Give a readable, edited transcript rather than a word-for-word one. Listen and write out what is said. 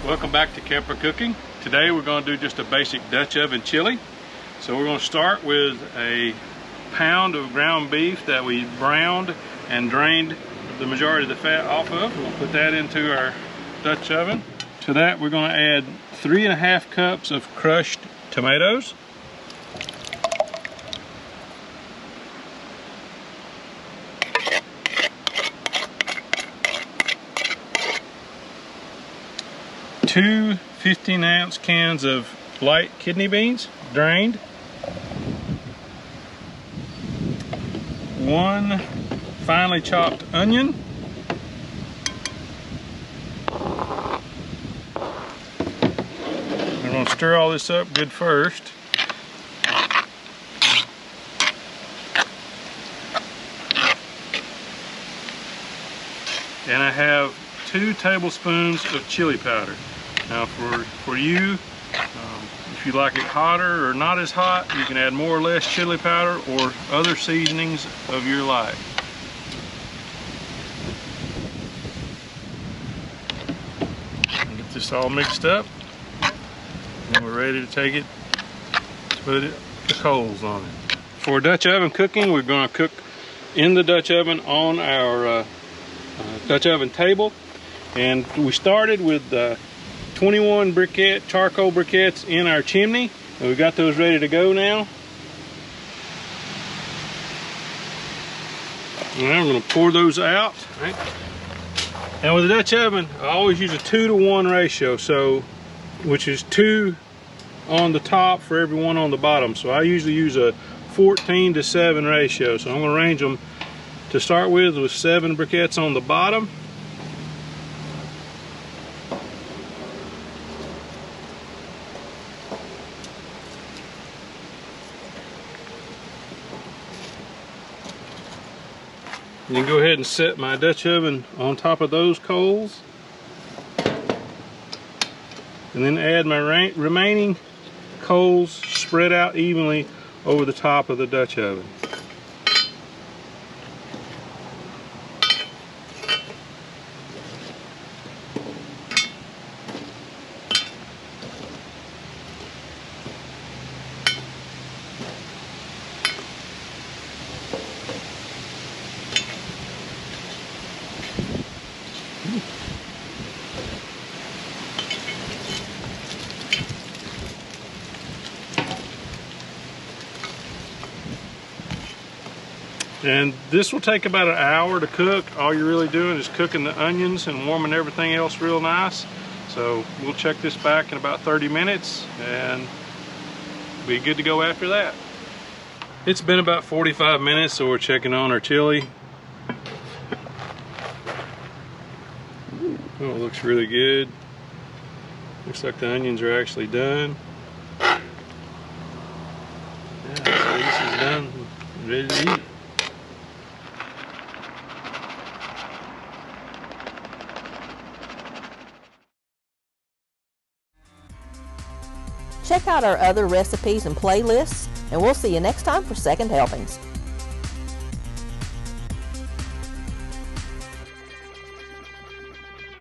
Welcome back to Camper Cooking. Today we're going to do just a basic Dutch oven chili. So we're going to start with a pound of ground beef that we browned and drained the majority of the fat off of. We'll put that into our Dutch oven. To that we're going to add 3.5 cups of crushed tomatoes. Two 15-ounce cans of light kidney beans, drained. 1 finely chopped onion. We're going to stir all this up good first. And I have 2 tablespoons of chili powder. Now for you, if you like it hotter or not as hot, you can add more or less chili powder or other seasonings of your like. Get this all mixed up, and we're ready to take it to put the coals on it. For Dutch oven cooking, we're going to cook in the Dutch oven on our Dutch oven table, and we started with 21 charcoal briquettes in our chimney, and we've got those ready to go now. Now we're going to pour those out. Right. And with the Dutch oven, I always use a 2-to-1 ratio, so which is 2 on the top for every 1 on the bottom. So I usually use a 14-to-7 ratio. So I'm going to arrange them to start with 7 briquettes on the bottom. You can go ahead and set my Dutch oven on top of those coals, and then add my remaining coals spread out evenly over the top of the Dutch oven. And this will take about an hour to cook. All you're really doing is cooking the onions and warming everything else real nice. So we'll check this back in about 30 minutes and be good to go after that. It's been about 45 minutes, so we're checking on our chili. Oh, it looks really good. Looks like the onions are actually done. Yeah, so this is done, ready to eat. Check out our other recipes and playlists, and we'll see you next time for Second Helpings.